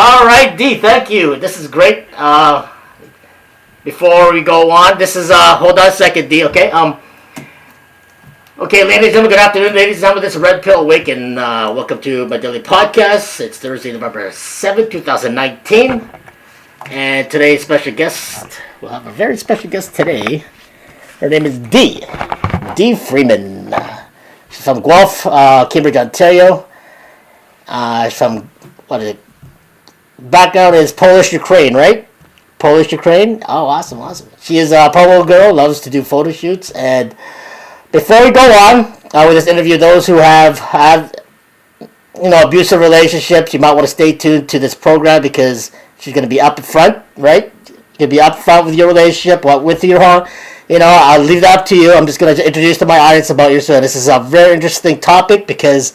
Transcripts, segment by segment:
All right, Dee, thank you. This is great. Before we go on, this is hold on a second, Dee. Okay. Okay, ladies and gentlemen, good afternoon, ladies and gentlemen. This is Red Pill Awaken. Welcome to my daily podcast. It's Thursday, November 7th, 2019. And today's special guest, we'll have a very special guest today. Her name is Dee Freemon. She's from Guelph, Cambridge, Ontario. From, what is it? Background is Polish Ukraine, right? Polish Ukraine? Oh, awesome. She is a Pomo girl, loves to do photo shoots. And before we go on, we just interview those who have had, abusive relationships. You might want to stay tuned to this program because she's going to be up front, right? You're going to be up front with your relationship, with your home. I'll leave that up to you. I'm just going to introduce to my audience about you. So this is a very interesting topic because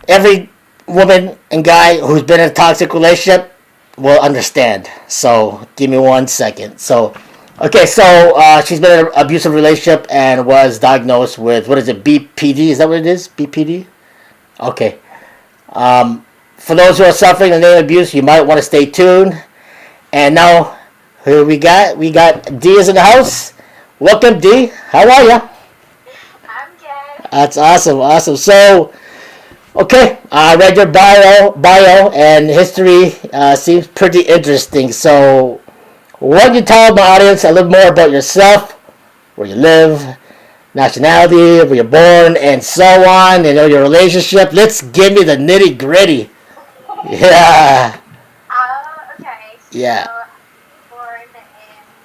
every woman and guy who's been in a toxic relationship will understand. So give me 1 second. So she's been in an abusive relationship and was diagnosed with, what is it, BPD? Is that what it is? BPD? Okay. For those who are suffering the name abuse, you might want to stay tuned. And now, who we got? We got Dee is in the house. Welcome, Dee. How are you? I'm good. That's awesome. So, okay, I read your bio, and history seems pretty interesting. So, why don't you tell my audience a little more about yourself, where you live, nationality, where you're born, and so on, your relationship. Let's give me the nitty gritty. Yeah. Okay. Yeah. So, born in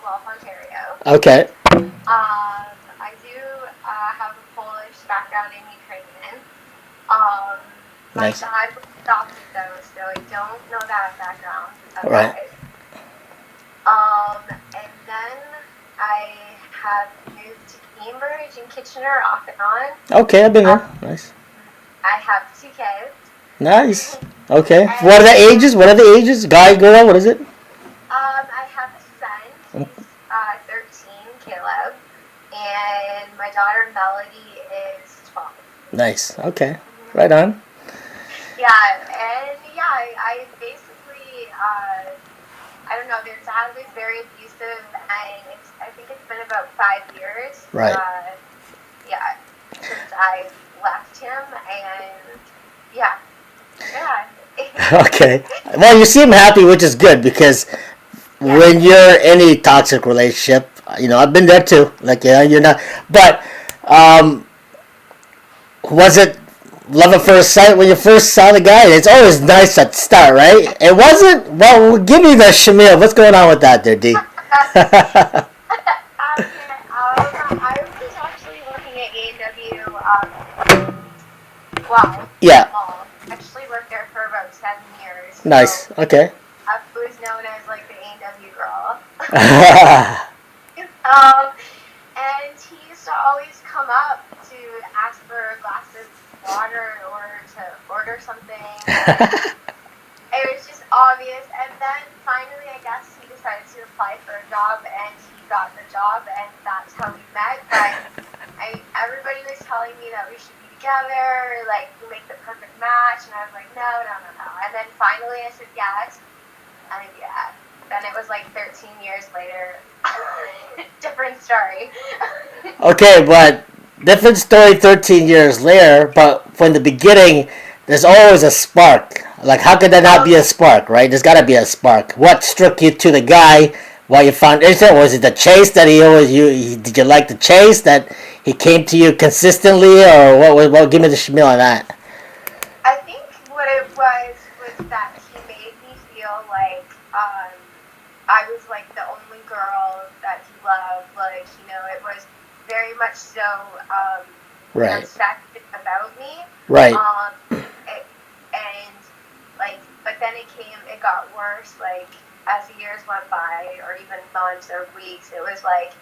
Guelph, Ontario. Okay. I do have a Polish background and Ukrainian. My Nice. dad was adopted though, so I don't know that background. Right. And then I have moved to Cambridge and Kitchener off and on. Okay, I've been there. Nice. I have 2 kids. Nice. Okay. What are the ages? Guy, girl, what is it? I have a son. He's 13, Caleb. And my daughter, Melody, is 12. Nice. Okay. Right on. Yeah, and I basically, I don't know, their dad was very abusive, and I think it's been about 5 years. Right. Since I left him, and yeah. Okay. Well, you seem happy, which is good, because when you're in a toxic relationship, I've been there too. You're not. But was it love at first sight when you first saw the guy? It's always nice at the start, right? It wasn't. Well, give me the shamil. What's going on with that, there, Dee? I was actually working at A&W. Yeah. Actually worked there for about 7 years. Nice. So Okay. I was known as like the A&W girl. And he used to always come up to ask for a glass of water or to order something. It was just obvious. And then finally, I guess he decided to apply for a job, and he got the job, and that's how we met. But everybody was telling me that we should be together, like we make the perfect match, and I was like, no. And then finally, I said yes, and then it was like 13 years later. Different story. Okay, but different story 13 years later, but from the beginning, there's always a spark. Like, how could there not be a spark, right? There's got to be a spark. What struck you to the guy while you found interesting? Was it the chase that did you like the chase, that he came to you consistently, or what? Give me the schmeal on that. I think what it was that he made me feel like I was like the only girl that he loved. Like, it was very much so Right. obsessed about me. Right. But then it got worse, like, as the years went by, or even months or weeks. It was like,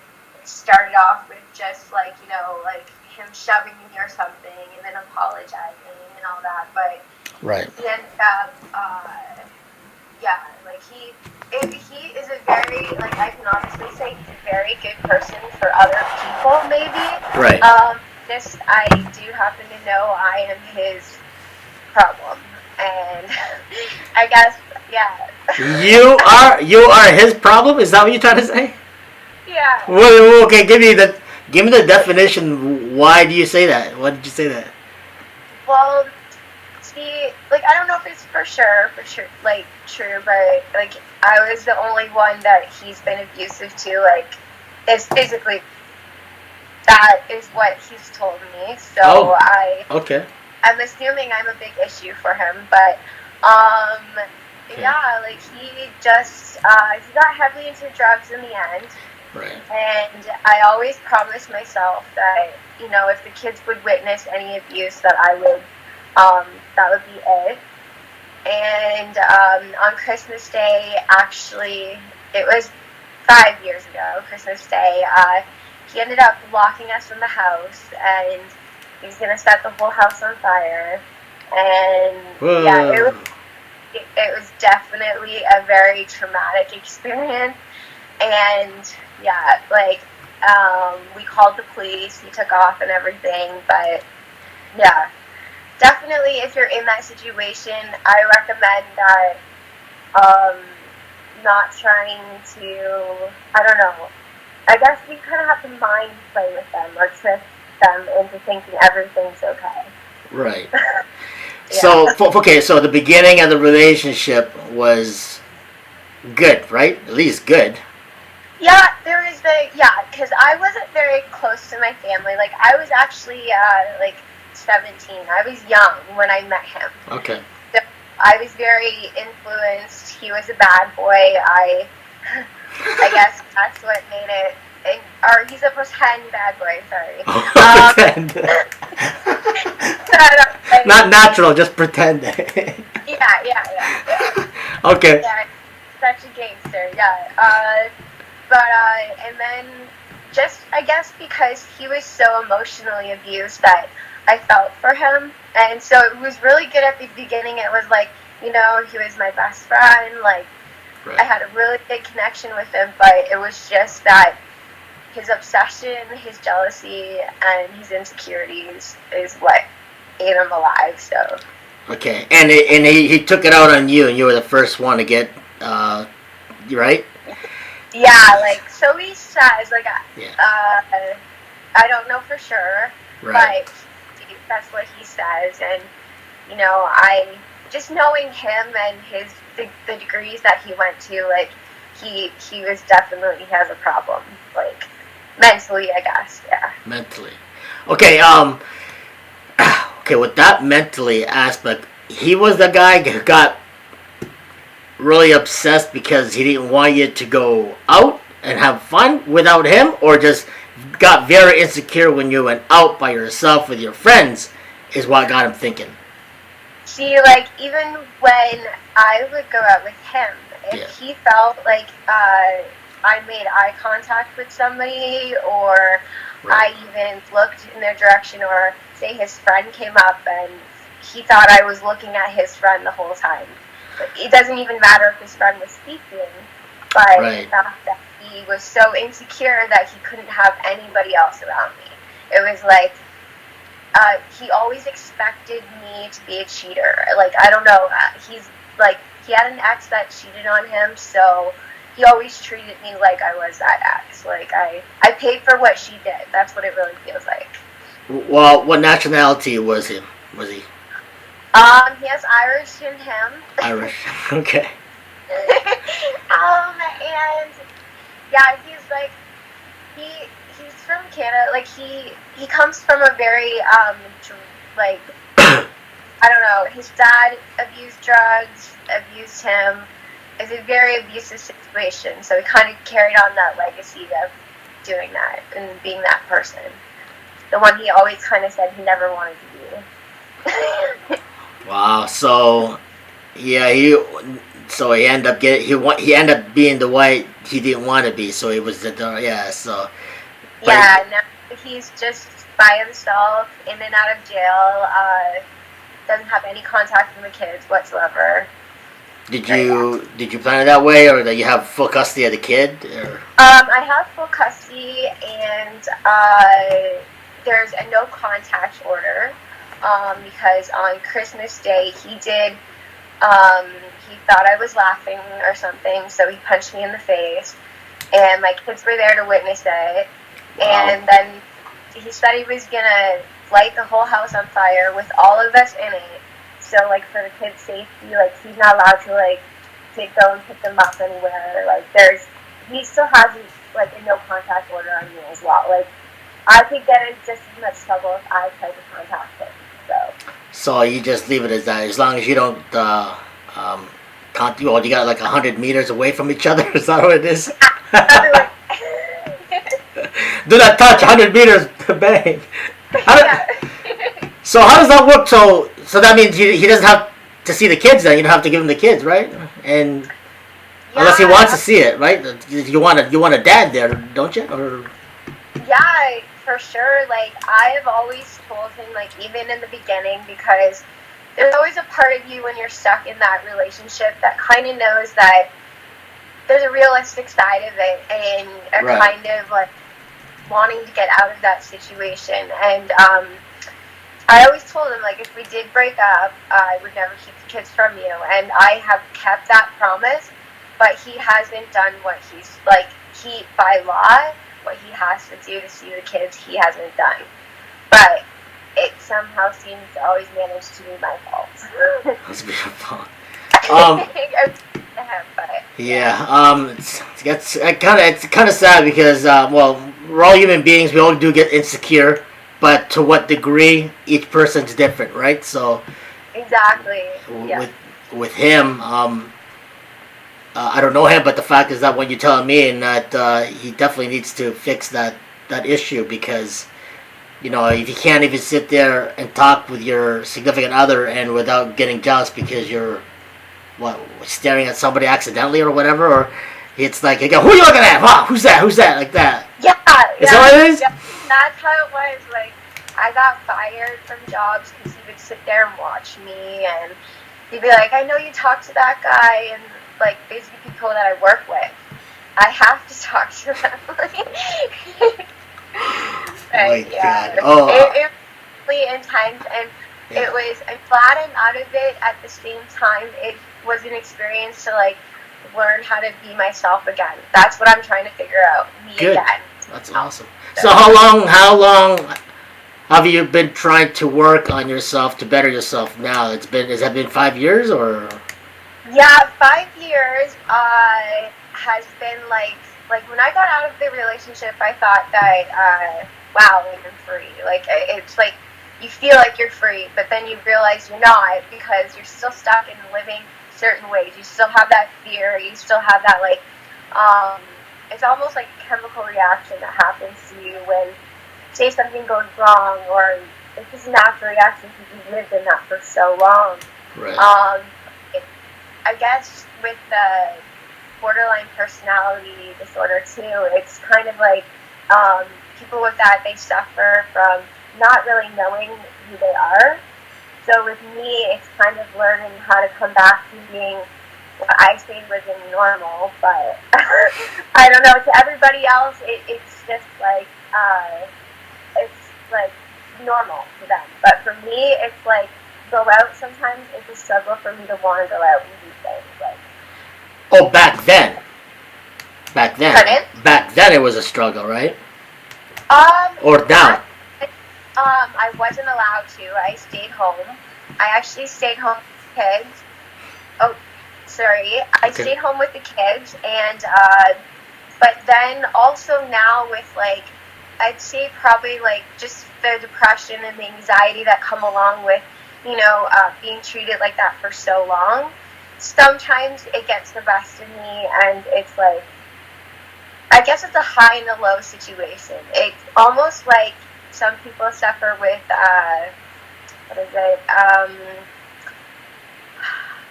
it started off with just like, like him shoving me or something, and then apologizing and all that. But right. He ended up, he is a very, like, I can honestly say he's a very good person for other people, maybe. Right. I do happen to know I am his problem. and I guess, yeah. You are his problem? Is that what you're trying to say? Yeah. Well, okay, give me the definition. Why do you say that? Why did you say that? Well, see, like, I don't know if it's for sure, like, true, but, like, I was the only one that he's been abusive to, like, is physically. That is what he's told me. So Okay. I'm assuming I'm a big issue for him, but, Okay. yeah, like, he just, he got heavily into drugs in the end. Right. And I always promised myself that, you know, if the kids would witness any abuse, that I would, that would be it. And on Christmas Day, actually, it was 5 years ago, Christmas Day, he ended up locking us in the house, and he was going to set the whole house on fire. And, Whoa. yeah, it was definitely a very traumatic experience. And, yeah, like, we called the police, he took off and everything, but, yeah, definitely if you're in that situation, I recommend that, not trying to, I don't know, I guess you kind of have to mind play with them or trick them into thinking everything's okay. Right. Yeah. So the beginning of the relationship was good, right? At least good. Yeah, because I wasn't very close to my family. Like, I was actually, like, 17. I was young when I met him. Okay. So I was very influenced. He was a bad boy. I guess that's what made it. Or he's a pretend bad boy, sorry. Pretend. Not natural, just pretend. Yeah. Okay. Yeah, such a gangster, yeah. And then just, I guess, because he was so emotionally abused that I felt for him. And so it was really good at the beginning. It was like, you know, he was my best friend. Like, right. I had a really big connection with him, but it was just that his obsession, his jealousy, and his insecurities is what ate him alive, so. Okay, and he took it out on you, and you were the first one to get, right? Yeah, like, so he says, like, I don't know for sure, right. but that's what he says, and, you know, just knowing him and the degrees that he went to, like, he was definitely has a problem, like, mentally, I guess, yeah. Mentally. Okay, okay, with that mentally aspect, he was the guy who got really obsessed because he didn't want you to go out and have fun without him, or just got very insecure when you went out by yourself with your friends, is what got him thinking. See, like, even when I would go out with him, if he felt like I made eye contact with somebody, or I even looked in their direction, or say his friend came up and he thought I was looking at his friend the whole time. It doesn't even matter if his friend was speaking, but the fact that he was so insecure that he couldn't have anybody else around me. It was like, he always expected me to be a cheater. Like, I don't know, he's like, he had an ex that cheated on him, so he always treated me like I was that ex. Like, I paid for what she did. That's what it really feels like. Well, what nationality was he? He has Irish in him. Irish, okay. And yeah, he's like, he's from Canada. Like, he comes from a very like, I don't know. His dad abused drugs, abused him. It's a very abusive situation. So he kind of carried on that legacy of doing that and being that person. The one he always kind of said he never wanted to be. Wow. So, yeah, he ended up he ended up being the way he didn't want to be. So he was so. Yeah. Now he's just by himself, in and out of jail. Doesn't have any contact with the kids whatsoever. Did you plan it that way, or that you have full custody of the kid? Or? I have full custody, and there's a no contact order, because on Christmas Day he did Um, he thought I was laughing or something, so he punched me in the face. And my kids were there to witness it. Wow. And then he said he was gonna light the whole house on fire with all of us in it. So, like, for the kids' safety, like, he's not allowed to, like, go and pick them up anywhere. Like, he still has, like, a no contact order on me as well. Like, I could get in just as much trouble if I tried to contact him. So you just leave it as that, as long as you don't, you got like 100 meters away from each other. Is that what it is? Do not touch 100 meters, bang. So how does that work? So that means he doesn't have to see the kids then. You don't have to give him the kids, right? And unless he wants to see it, right? You want a dad there, don't you? Or yeah, for sure. Like, I have always told him, like, even in the beginning, because there's always a part of you when you're stuck in that relationship that kind of knows that there's a realistic side of it and a kind of, like, wanting to get out of that situation. And I always told him, like, if we did break up, I would never keep the kids from you. And I have kept that promise, but he hasn't done what he's, like, by law, what he has to do to see the kids, he hasn't done. But it somehow seems to always manage to be my fault. Must be your fault. It's kind of sad because we're all human beings. We all do get insecure, but to what degree, each person's different, right? So exactly. With him, I don't know him, but the fact is that when you're telling me and that he definitely needs to fix that issue, because if you can't even sit there and talk with your significant other and without getting jealous because you're staring at somebody accidentally or whatever, or it's like, who are you looking at? Wow, who's that, like that? Yeah, is that what it is? Yeah, that's how it was. Like, I got fired from jobs because he would sit there and watch me, and he'd be like, I know you talked to that guy, and, like, basically people that I work with, I have to talk to them. God. It really intense, and it was, I'm glad I'm out of it. At the same time, it was an experience to, like, learn how to be myself again. That's what I'm trying to figure out. Good. Again. That's awesome. So how long have you been trying to work on yourself to better yourself now? Has that been 5 years or? Yeah, 5 years has been like when I got out of the relationship, I thought that, wow, I'm free. Like, it's like, you feel like you're free, but then you realize you're not, because you're still stuck in living certain ways. You still have that fear. You still have that, like, it's almost like a chemical reaction that happens to you when, say, something goes wrong, or it's just a natural reaction because you've lived in that for so long. Right. I guess with the borderline personality disorder too, it's kind of like people with that, they suffer from not really knowing who they are. So with me, it's kind of learning how to come back to being what I say was normal, but I don't know, to everybody else, it's just like, it's like normal to them. But for me, it's like, go out sometimes, it's a struggle for me to want to go out and do things. Like, oh, back then. Pardon? Back then it was a struggle, right? Or now? I wasn't allowed to. I stayed home. I actually stayed home with the kids. Oh, sorry. I stayed home with the kids, and but then also now with, like, I'd say probably, like, just the depression and the anxiety that come along with, being treated like that for so long. Sometimes it gets the best of me, and it's like, I guess it's a high and a low situation. It's almost like some people suffer with,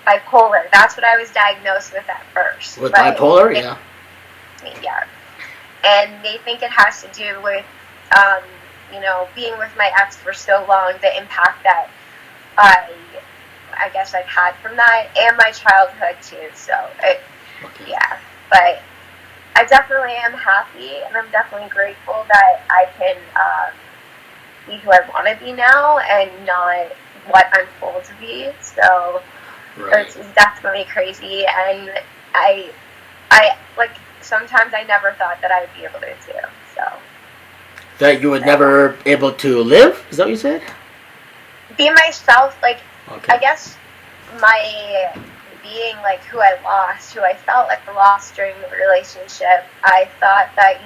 bipolar. That's what I was diagnosed with at first. With bipolar? Yeah. Yeah. And they think it has to do with, being with my ex for so long, the impact that I guess I've had from that, and my childhood too. So, yeah. But I definitely am happy, and I'm definitely grateful that I can be who I want to be now, and not what I'm told to be. So, Right. It's definitely crazy, and I like sometimes I never thought that I would be able to too. So That you would so never able to live? Is that what you said? be myself, like Okay. I guess my being like who I lost, who I felt like I lost during the relationship. I thought that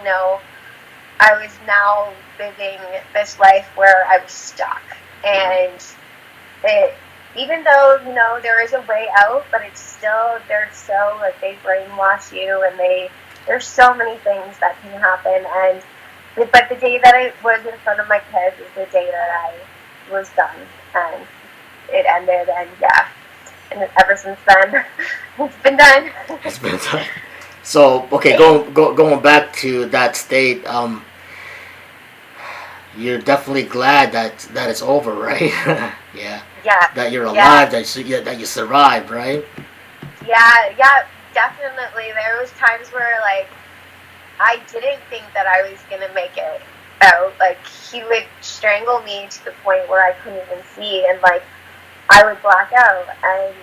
I was now living this life where I was stuck, and it even though there is a way out, but it's still they're so like they brainwash you, and there's so many things that can happen. And but the day that I was in front of my kids is the day that I was done, and it ended, and yeah, and ever since then it's been done. It's been time. So okay, going back to that state, you're definitely glad that it's over, right? Yeah. Yeah, That you're yeah, alive, that you survived, right? yeah, definitely. There was times where like I didn't think that I was gonna make it out. Like he would strangle me to the point where I couldn't even see, and like I would black out, and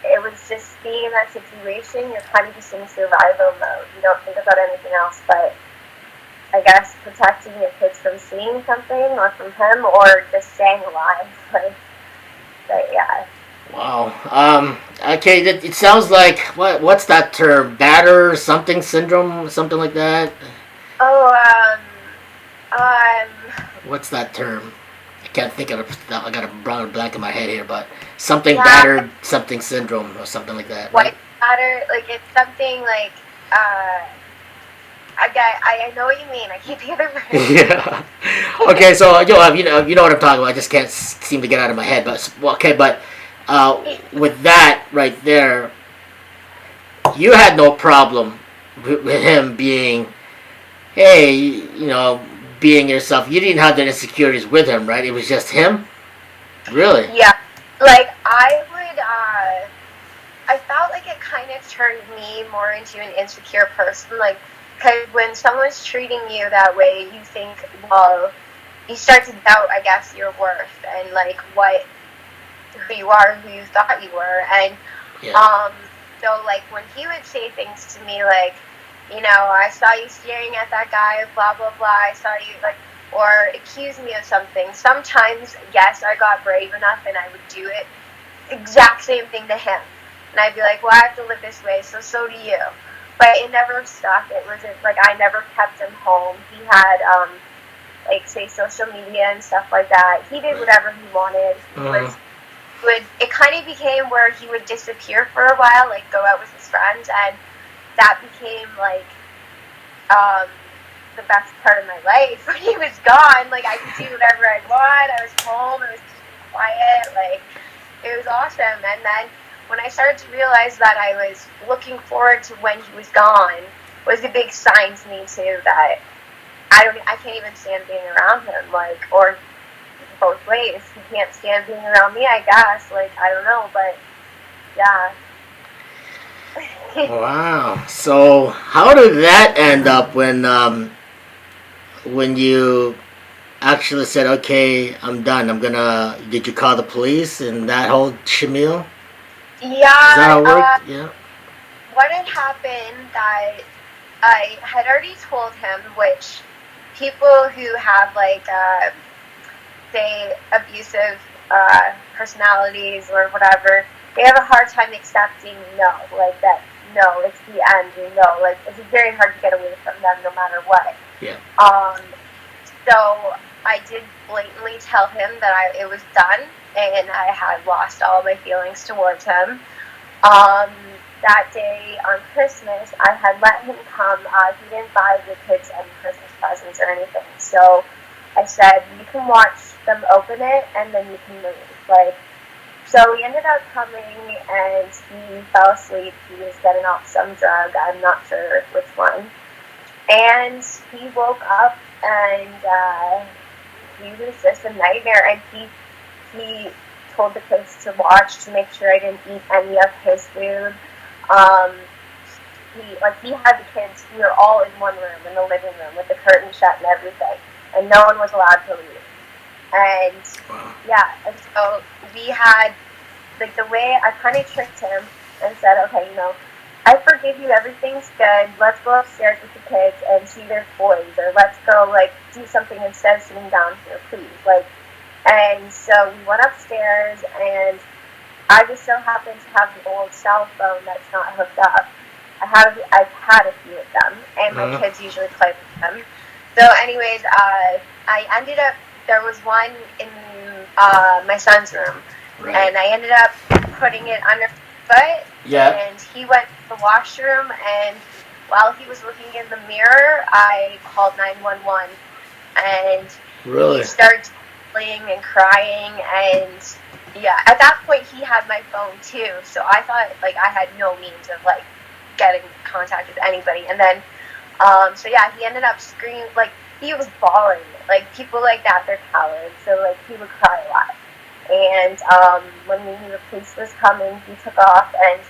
it was just being in that situation. You're kind of just in survival mode. You don't think about anything else, but I guess protecting your kids from seeing something, or from him, or just staying alive. Like, but yeah. Wow. Okay. It sounds like what's that term? Batter something syndrome, something like that. Oh, um, What's that term? I can't think of it. I got a brown blank in my head here, but something yeah, battered, something syndrome, or something like that, right? white matter. Like it's something like I know what you mean. I can't think of the word. Yeah. Okay, so you know what I'm talking about. I just can't seem to get out of my head. But okay, but with that right there, you had no problem with him being, hey, being yourself. You didn't have the insecurities with him, right? It was just him. Really? Yeah, like I felt like it kind of turned me more into an insecure person. Like, because when someone's treating you that way, you think, well, you start to doubt, I guess, your worth and like who you are, who you thought you were, and Yeah. so like when he would say things to me like, I saw you staring at that guy, blah blah blah. I saw you like, or accuse me of something. Sometimes, yes, I got brave enough and I would do it. Exact same thing to him. And I'd be like, well, I have to live this way, so do you. But it never stuck. It wasn't like I never kept him home. He had, like, say, social media and stuff like that. He did whatever he wanted. It kind of became where he would disappear for a while, like go out with his friends, and that became like the best part of my life. When he was gone, like I could do whatever I want. I was home. It was quiet. Like it was awesome. And then when I started to realize that I was looking forward to when he was gone, was a big sign to me too that I can't even stand being around him. Like, or both ways. He can't stand being around me, I guess. Like, I don't know, but yeah. Wow. So how did that end up when you actually said, okay, I'm done. Did you call the police and that whole shamil? Is that how Yeah, it worked? Yeah. what had happened that I had already told him, which people who have like, say, abusive personalities or whatever, they have a hard time accepting no, like that, no, it's the end, like it's very hard to get away from them no matter what. Yeah. So I did blatantly tell him that it was done and I had lost all my feelings towards him. That day on Christmas, I had let him come. He didn't buy the kids any Christmas presents or anything. So I said, you can watch them open it and then you can leave. Like, so he ended up coming and he fell asleep. He was getting off some drug. I'm not sure which one. And he woke up and he was just a nightmare. And he told the kids to watch to make sure I didn't eat any of his food. He had the kids. We were all in one room, in the living room, with the curtain shut and everything, and no one was allowed to leave. And yeah, and so we had like the way I kind of tricked him and said, okay, I forgive you, everything's good, let's go upstairs with the kids and see their toys, or let's go, like, do something instead of sitting down here, please, like, and so we went upstairs, and I just so happened to have an old cell phone that's not hooked up. I've had a few of them, and my kids usually play with them. So anyways, I ended up, there was one in my son's room, and I ended up putting it underfoot, and he went to the washroom, and while he was looking in the mirror, I called 911, and he started playing and crying, and yeah, at that point he had my phone too, so I thought, like, I had no means of, like, getting in contact with anybody, and then so yeah, he ended up screaming, like, he was bawling, like, people like that, they're cowards, so, like, he would cry a lot, and when we knew the police was coming, he took off, and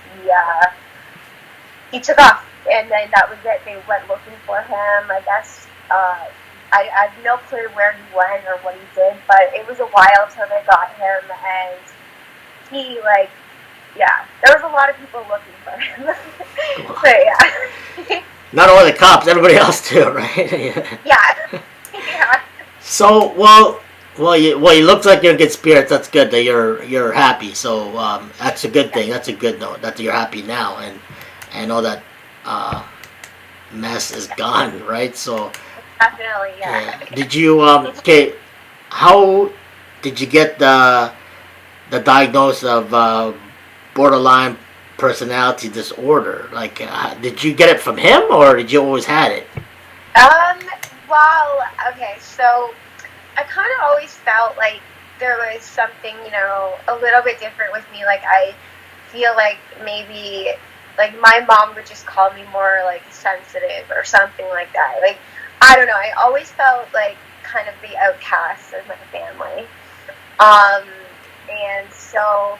he took off, and then that was it. They went looking for him, I guess. I have no clue where he went or what he did, but it was a while till they got him, and he, like, yeah, there was a lot of people looking for him. So, yeah. Not only the cops, everybody else too, right? Yeah. Yeah. So, well, you look like you're in good spirits. That's good that you're happy. So, that's a good thing. That's a good note that you're happy now, and all that mess is gone, right? So. Definitely, yeah. Did you how did you get the diagnosis of borderline personality disorder? Like, did you get it from him, or did you always had it? Well, okay, so I kind of always felt like there was something, a little bit different with me. Like, I feel like maybe, like, my mom would just call me more, like, sensitive or something like that. Like, I don't know, I always felt like kind of the outcast of my family. And so,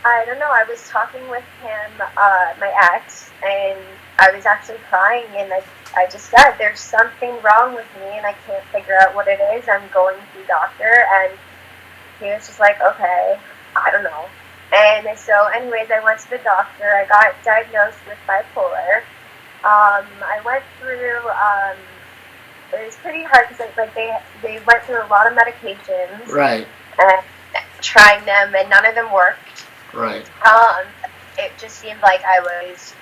I don't know, I was talking with him, my ex, and I was actually crying, and I just said, there's something wrong with me, and I can't figure out what it is. I'm going to the doctor, and he was just like, okay, I don't know. And so, anyways, I went to the doctor. I got diagnosed with bipolar. I went through, it was pretty hard because, like, they went through a lot of medications. Right. And trying them, and none of them worked. Right. It just seemed like I was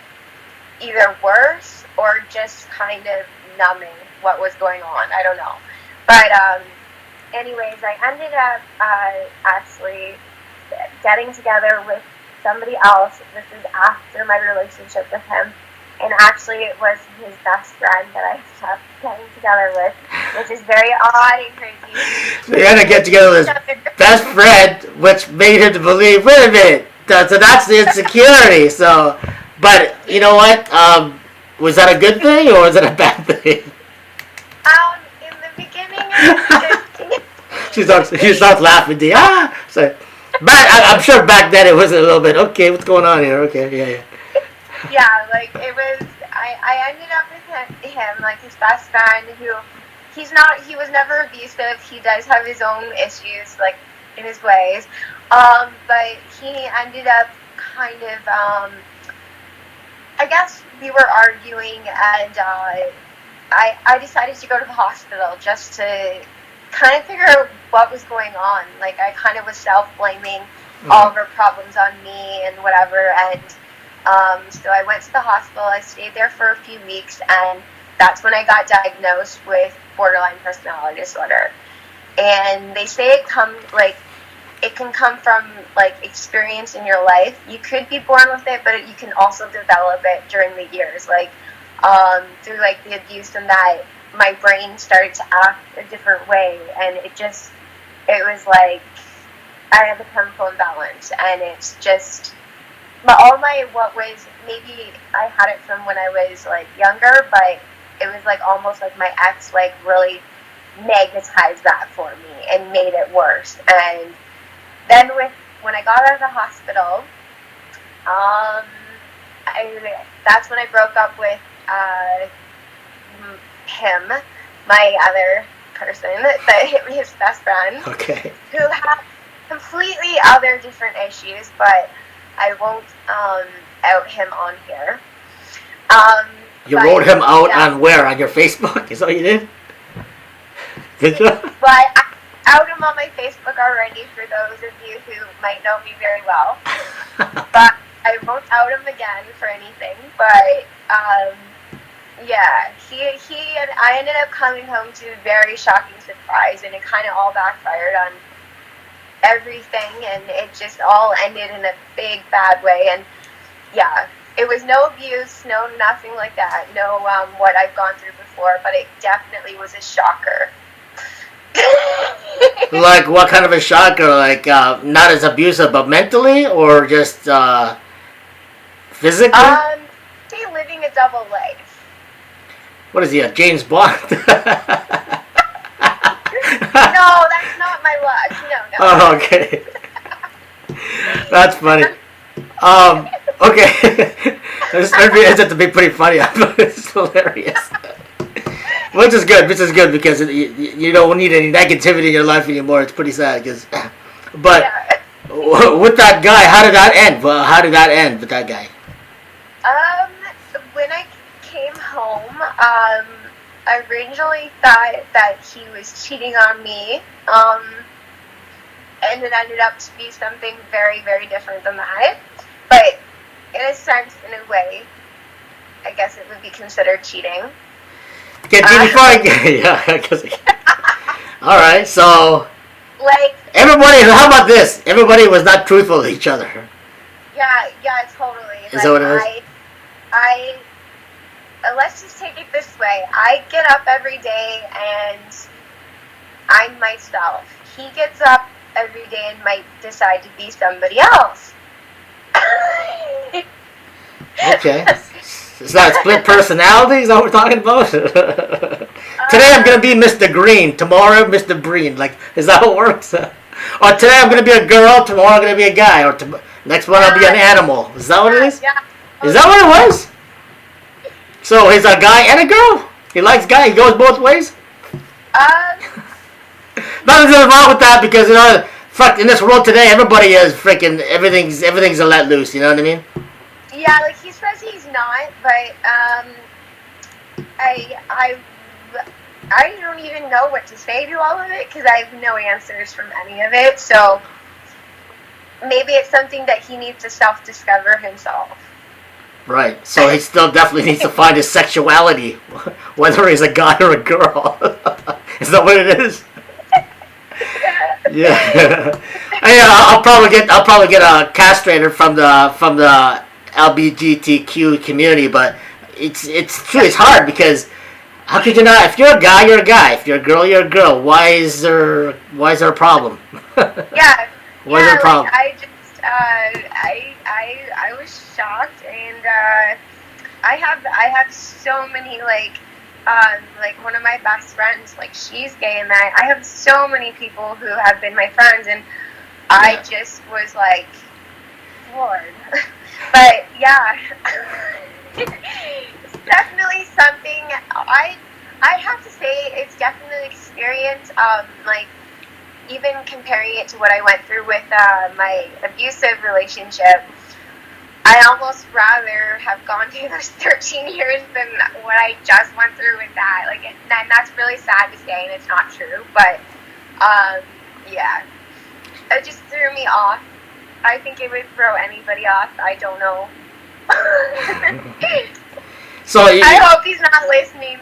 either worse or just kind of numbing what was going on. I don't know. But, anyways, I ended up, actually getting together with somebody else. This is after my relationship with him. And actually, it was his best friend that I ended up getting together with, which is very odd and crazy. So you had to get together with his best friend, which made him to believe, wait a minute, so that's the insecurity. So, but you know what? Was that a good thing or was it a bad thing? In the beginning, she starts laughing. So, I'm sure back then it was a little bit, okay, what's going on here? Okay, yeah. Yeah, like, it was, I ended up with him, like, his best friend, who, he was never abusive. He does have his own issues, like, in his ways, but he ended up kind of, I guess we were arguing, and I decided to go to the hospital just to kind of figure out what was going on. Like, I kind of was self-blaming all of her problems on me and whatever, and so I went to the hospital. I stayed there for a few weeks, and that's when I got diagnosed with borderline personality disorder. And they say it can come from, like, experience in your life. You could be born with it, but you can also develop it during the years, like, through, like, the abuse and that. My brain started to act a different way, and it was like I had a chemical imbalance, and it's just. But maybe I had it from when I was, like, younger, but it was, like, almost like my ex, like, really magnetized that for me and made it worse. And then when I got out of the hospital, that's when I broke up with him, my other person, his best friend, okay, who completely other different issues, but I won't out him on here. You wrote him out on where? On your Facebook? Is that what you did? Did you? But I out him on my Facebook already for those of you who might know me very well. But I won't out him again for anything. But yeah, he and I ended up coming home to a very shocking surprise, and it kind of all backfired on everything, and it just all ended in a big bad way. And yeah, it was no abuse, no nothing like that, no what I've gone through before, but it definitely was a shocker. Like what kind of a shocker? Like not as abusive, but mentally, or just physically? He living a double life. What is he, a James Bond? No, that's not my luck. No. Oh, okay. That's funny. Okay. This movie ends up to be pretty funny. It's hilarious. Which is good because you don't need any negativity in your life anymore. It's pretty sad. But with that guy, how did that end? Well, how did that end with that guy? When I came home, I originally thought that he was cheating on me, and it ended up to be something very, very different than that. But in a sense, in a way, I guess it would be considered cheating. Okay, before I guess. All right, so like everybody. How about this? Everybody was not truthful to each other. Yeah, totally. Is that what it is? I let's just take it this way. I get up every day and I'm myself. He gets up every day and might decide to be somebody else. Okay. Is that split personality? Is that what we're talking about? Today I'm going to be Mr. Green. Tomorrow, Mr. Breen. Like, is that how it works? Or today I'm going to be a girl. Tomorrow I'm going to be a guy. Or next one I'll be an animal. Is that what it is? Yeah. Is that what it was? So he's a guy and a girl? He likes guy. He goes both ways? Nothing's wrong with that because, you know, fuck, in this world today, everybody is freaking, everything's a let loose. You know what I mean? Yeah, like he says he's not, but I don't even know what to say to all of it because I have no answers from any of it. So maybe it's something that he needs to self-discover himself. Right. So he still definitely needs to find his sexuality, whether he's a guy or a girl. Is that what it is? Yeah. I'll probably get castrated from the LGBTQ community, but it's true. It's hard because how could you not? If you're a guy, you're a guy. If you're a girl, you're a girl. Why is there a problem? Yeah. Why is there a problem? Like, I was shocked, and I have so many like one of my best friends, like she's gay, and I have so many people who have been my friends, and I just was like floored. But yeah, it's definitely something I have to say it's definitely an experience. Like even comparing it to what I went through with my abusive relationship, I almost rather have gone through those 13 years than what I just went through with that. Like, and that's really sad to say, and it's not true. But yeah, it just threw me off. I think it would throw anybody off. I don't know. So I hope he's not listening.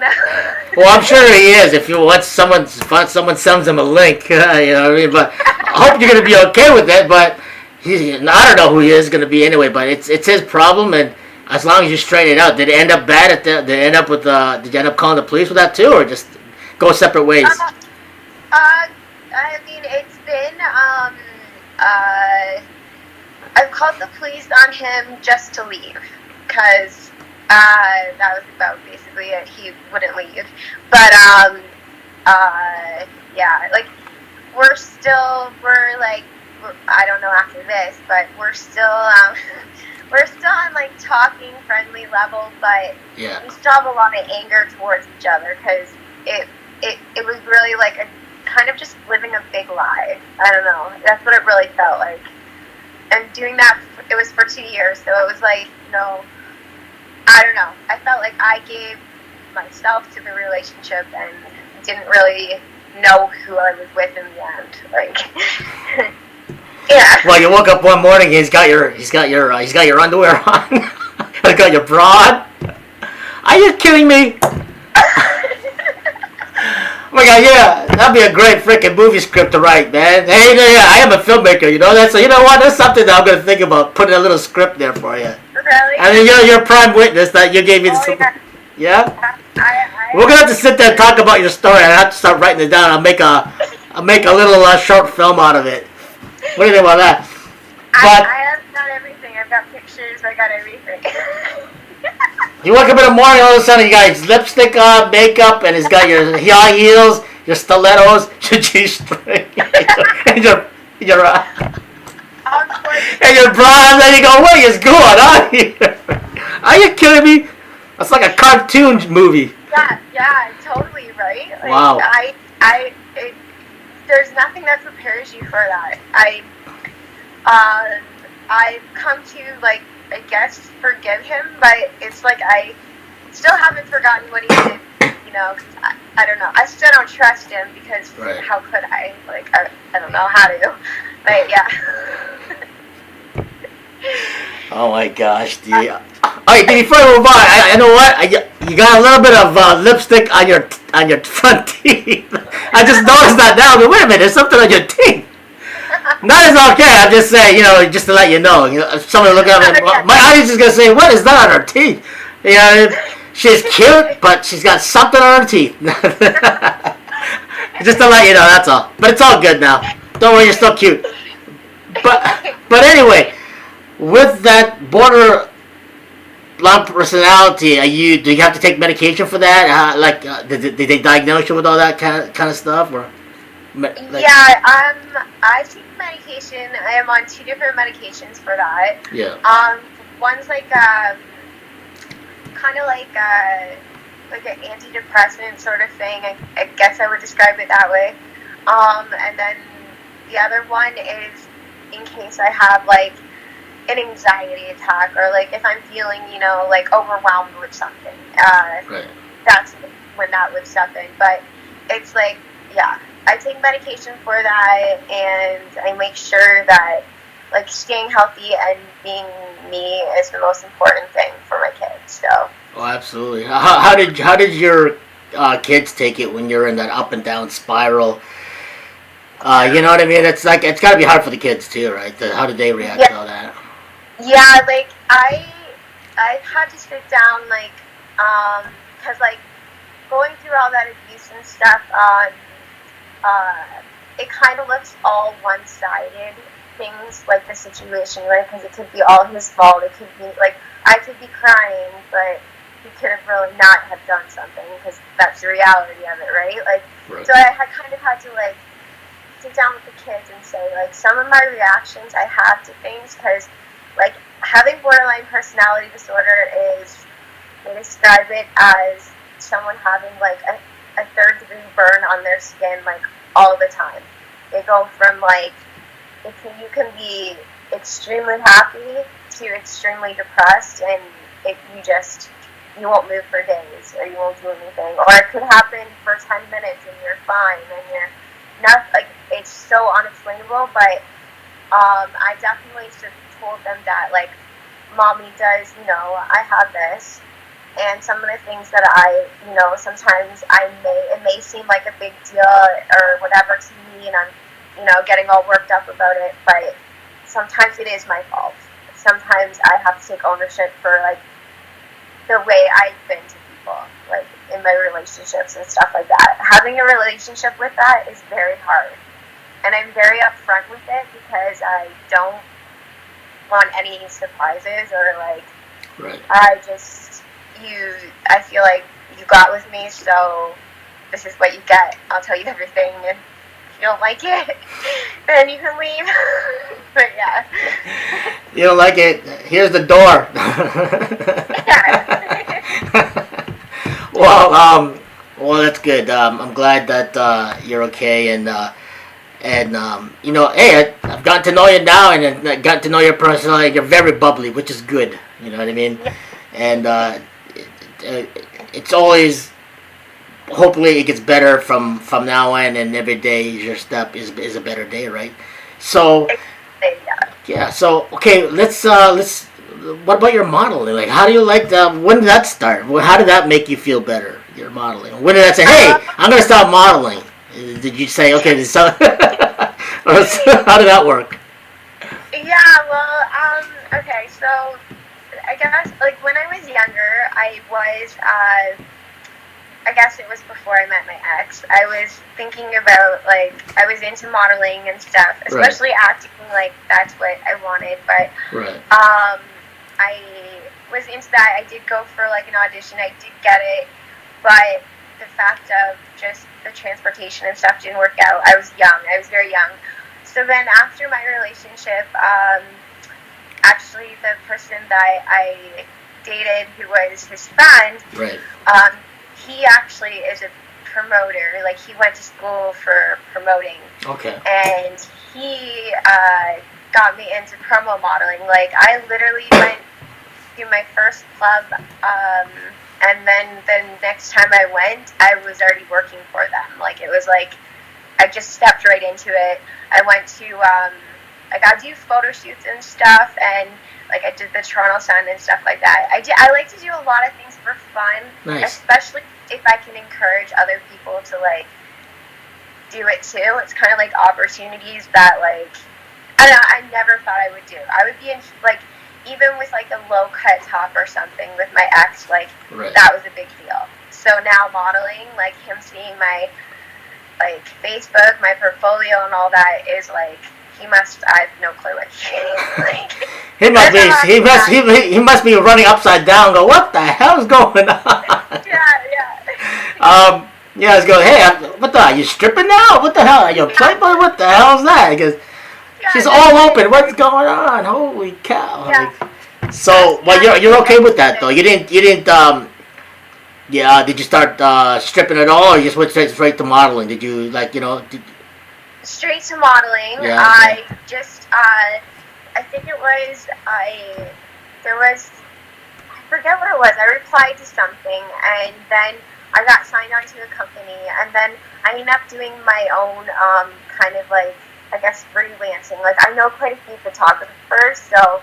Well, I'm sure he is. If you want someone sends him a link, you know what I mean. But I hope you're gonna be okay with it. But I don't know who he is gonna be anyway. But it's his problem, and as long as you straighten it out. Did it end up bad? Did you end up calling the police with that too, or just go separate ways? I mean, it's been I've called the police on him just to leave, because that was about basically it. He wouldn't leave. But yeah, like I don't know after this, but we're still on like talking friendly level, but we still have a lot of anger towards each other because it was really like kind of just living a big lie. I don't know. That's what it really felt like. And doing that, it was for 2 years, so it was like, I don't know. I felt like I gave myself to the relationship and didn't really know who I was with in the end. Like, yeah. Well, you woke up one morning, he's got your underwear on. He's got your bra on. Are you kidding me? Oh my God, yeah, that'd be a great freaking movie script to write, man. Hey, yeah, I am a filmmaker, so you know what? That's something that I'm gonna think about, putting a little script there for you. Really? I mean, you're a prime witness that you gave me this. Yeah. We're gonna have to sit there and talk about your story. I have to start writing it down. I'll make a little short film out of it. What do you think about that? I have done everything. I've got pictures. I got everything. You wake up in the morning, all of a sudden you got his lipstick on, makeup, and he's got your high heels, your stilettos, your G-string, and your and your bra, and then you go, what is going on here? Are you kidding me? That's like a cartoon movie. Yeah, totally, right? Like, wow. There's nothing that prepares you for that. I've come to, like, I guess, forgive him, but it's like I still haven't forgotten what he did, cause I don't know. I still don't trust him because how could I? Like, I don't know how to, but yeah. Oh my gosh, Dee. Alright, before we move on, I know what? You got a little bit of lipstick on your front teeth. I just noticed that now. But wait a minute, there's something on your teeth. That is okay. I'm just saying, just to let you know. If somebody look at me, my audience is gonna say, "What is that on her teeth?" She's cute, but she's got something on her teeth. Just to let you know, that's all. But it's all good now. Don't worry, you're still cute. But anyway, with that borderline personality, do you have to take medication for that? Did they diagnose you with all that kind of stuff, or? Yeah, I take medication. I am on 2 different medications for that. Yeah. One's like kind of like an antidepressant sort of thing. I guess I would describe it that way. And then the other one is in case I have like an anxiety attack or like if I'm feeling, like overwhelmed with something. Right. That's when that would step in. But it's like, yeah. I take medication for that, and I make sure that, like, staying healthy and being me is the most important thing for my kids. So. Oh, absolutely. How did your kids take it when you're in that up and down spiral? You know what I mean? It's got to be hard for the kids too, right? How did they react to all that? Yeah, like I had to sit down, like, because like going through all that abuse and stuff. It kind of looks all one-sided, things like the situation, right? Because it could be all his fault. It could be, like, I could be crying, but he could have really not have done something, because that's the reality of it, right? Like, so I kind of had to, like, sit down with the kids and say, like, some of my reactions I have to things, because, like, having borderline personality disorder is, they describe it as someone having, like, a third-degree burn on their skin, like, all the time. They go from, like, you can be extremely happy to extremely depressed, and you won't move for days, or you won't do anything. Or it could happen for 10 minutes, and you're fine, and you're not, like, it's so unexplainable, but, I definitely sort of told them that, like, Mommy does, I have this, and some of the things that I, sometimes it may seem like a big deal or whatever to me, and I'm, getting all worked up about it, but sometimes it is my fault. Sometimes I have to take ownership for, like, the way I've been to people, like, in my relationships and stuff like that. Having a relationship with that is very hard, and I'm very upfront with it because I don't want any surprises or, like, I feel like you got with me, so this is what you get. I'll tell you everything, and if you don't like it, then you can leave. But yeah. You don't like it? Here's the door. Well, that's good. I'm glad that you're okay, and hey, I've gotten to know you now, and I got to know your personality. You're very bubbly, which is good. You know what I mean? Yeah. And it's always, hopefully, it gets better from now on, and every day your step is a better day, right? So yeah. So okay, let's. What about your modeling? Like, how do you like that? When did that start? How did that make you feel better? Your modeling. When did that say, "Hey, I'm gonna start modeling"? Did you say, "Okay"? So, how did that work? Yeah, well, okay, so I guess, like, when I was younger, I guess it was before I met my ex, I was thinking about, like, I was into modeling and stuff, especially acting, like, that's what I wanted, but, I was into that. I did go for, like, an audition, I did get it, but the fact of just the transportation and stuff didn't work out. I was very young. So then after my relationship, actually the person that I dated, who was his friend, he actually is a promoter. Like, he went to school for promoting. Okay. And he got me into promo modeling. Like, I literally went to my first club, and then the next time I went, I was already working for them. Like, it was like, I just stepped right into it. I went to, I got to do photo shoots and stuff, and, like, I did the Toronto Sun and stuff like that. I like to do a lot of things for fun, especially if I can encourage other people to, like, do it too. It's kind of like opportunities that, like, I don't know, I never thought I would do. I would be in, like, even with, like, a low-cut top or something with my ex, like, that was a big deal. So now modeling, like, him seeing my, like, Facebook, my portfolio and all that is, like, I have no clue what he is. Like, he must be running upside down, go, what the hell's going on? Yeah, I was going, hey, what the, are you stripping now? What the hell? Are you a playboy? What the hell's that? Because she's all open. What's going on? Holy cow! Yeah. Like, so, well, you're okay with that though. You didn't. Did you start stripping at all, or you just went straight to modeling? Did you straight to modeling? Yeah. Okay. I just I think it was I forget what it was. I replied to something, and then I got signed onto a company, and then I ended up doing my own kind of, like, I guess, freelancing. Like, I know quite a few photographers, so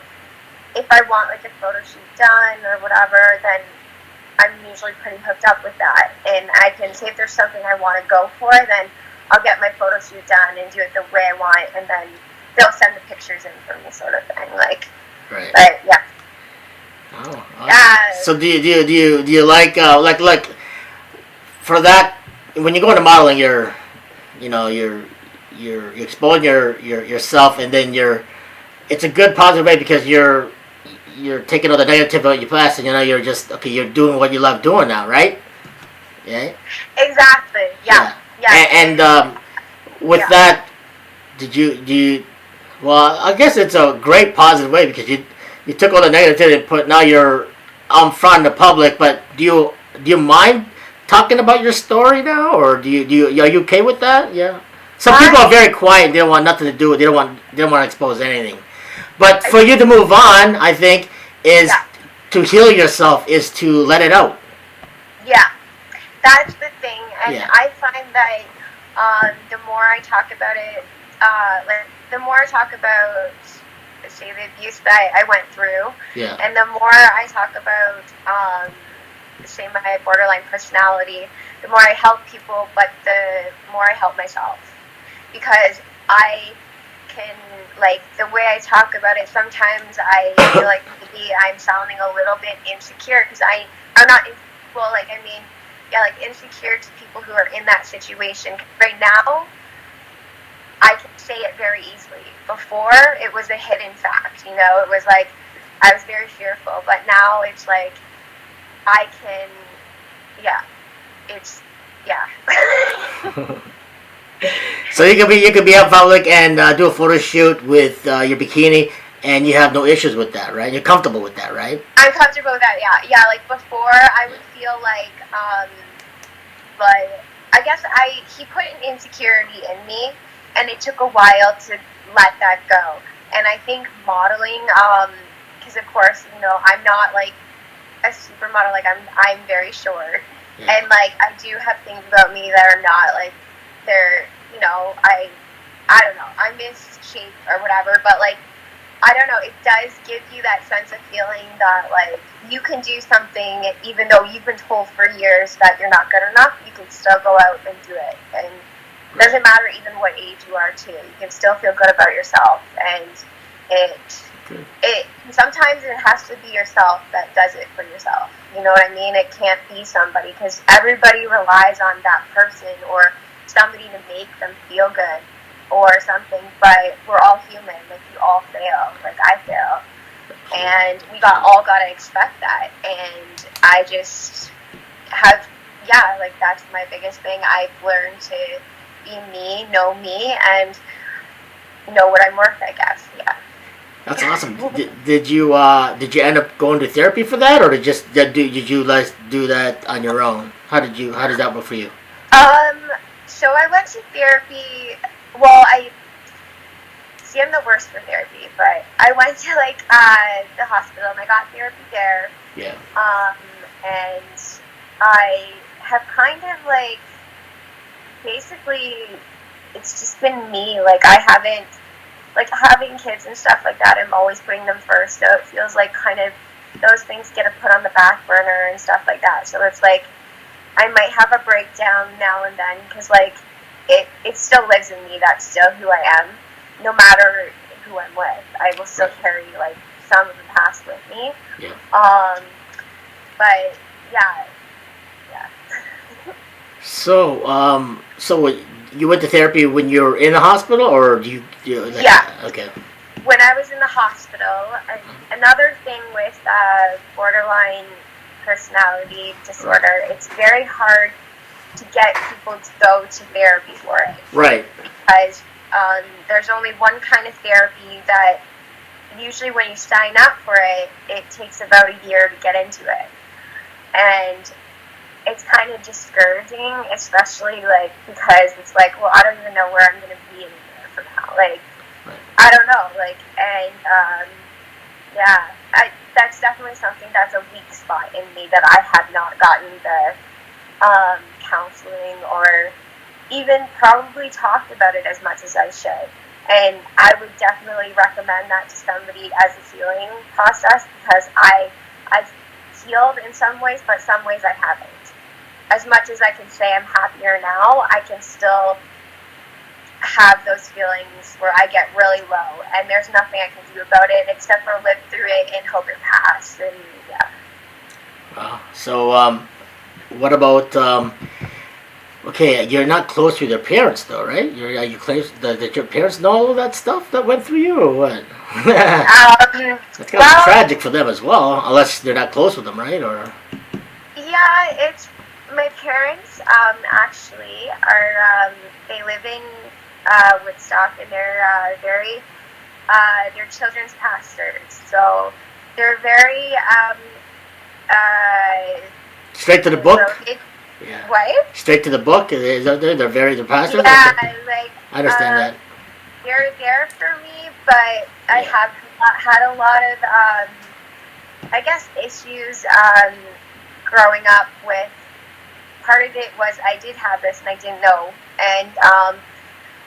if I want, like, a photo shoot done or whatever, then I'm usually pretty hooked up with that. And I can say if there's something I want to go for, then I'll get my photo shoot done and do it the way I want, and then they'll send the pictures in for me, sort of thing. Like, but yeah. Oh. So do you like for that, when you go into modeling, you're exposing yourself, and then it's a good positive way because you're taking all the negative out of your past, and you're just you're doing what you love doing now, right? Yeah. Exactly. Yeah. And with that, do you? Well, I guess it's a great positive way because you took all the negativity and now you're out in front of the public. But do you mind talking about your story now, or are you okay with that? Yeah. Some people are very quiet. They don't want nothing to do with. They don't want to expose anything. But for you to move on, I think is to heal yourself, is to let it out. Yeah, that's the thing, and I find that the more I talk about it, the more I talk about, say, the abuse that I went through, and the more I talk about, say, my borderline personality, the more I help people, but the more I help myself. Because I can, like, the way I talk about it, sometimes I feel like maybe I'm sounding a little bit insecure, because I'm not, well, like, I mean, like, insecure to people who are in that situation. Right now, I can say it very easily. Before, it was a hidden fact, it was like, I was very fearful, but now it's like, I can, So you could be out public and do a photo shoot with your bikini, and you have no issues with that, right? You're comfortable with that, right? I'm comfortable with that. Yeah. Like, before, I would feel like but I guess he put an insecurity in me, and it took a while to let that go. And I think modeling, because of course, you know, I'm not like a supermodel. Like I'm very short, and like I do have things about me that are not like they're, you know, I don't know, I miss shape or whatever, but like I don't know, it does give you that sense of feeling that like you can do something even though you've been told for years that you're not good enough. You can still go out and do it, and it doesn't matter even what age you are too. You can still feel good about yourself, and it sometimes it has to be yourself that does it for yourself. You know what I mean? It can't be somebody, because everybody relies on that person or somebody to make them feel good or something, but we're all human. Like, you all fail. Like, I fail. And we all gotta expect that. And I just have, like, that's my biggest thing. I've learned to be me, and know what I'm worth, I guess. Yeah. That's awesome. Did you end up going to therapy for that, or did you like do that on your own? How did that work for you? So I went to therapy. Well, I'm the worst for therapy, but I went to like the hospital and I got therapy there. Yeah. And I have kind of like, basically, it's just been me. Like, I haven't, like, having kids and stuff like that, I'm always putting them first, so it feels like kind of those things get put on the back burner and stuff like that. So it's like I might have a breakdown now and then, because like it still lives in me. That's still who I am, no matter who I'm with. I will still carry like some of the past with me. Yeah. But yeah. So what, you went to therapy when you were in the hospital, or do you like, yeah. Okay. When I was in the hospital, another thing with borderline personality disorder, it's very hard to get people to go to therapy for it. Right. Because there's only one kind of therapy that usually when you sign up for it, it takes about a year to get into it. And it's kind of discouraging, especially like because it's like, well, I don't even know where I'm going to be anymore for now. Like, right. I don't know. Like, and that's definitely something that's a weak spot in me, that I have not gotten the counseling or even probably talked about it as much as I should. And I would definitely recommend that to somebody as a healing process, because I've healed in some ways, but some ways I haven't. As much as I can say I'm happier now, I can still have those feelings where I get really low, and there's nothing I can do about it except for live through it and hope it passes. And yeah. Wow. So, what about? Okay, you're not close with your parents, though, right? Are you close? Did your parents know all of that stuff that went through you, or what? That's kind of tragic for them as well, unless they're not close with them, right? Or yeah, it's my parents. Actually, are they live in Woodstock, and they're they're children's pastors, so they're very straight to the book. Yeah. What? Straight to the book. Is that they're pastors? Yeah, like I understand that. They're there for me, but I have had a lot of I guess issues growing up with. Part of it was I did have this and I didn't know, and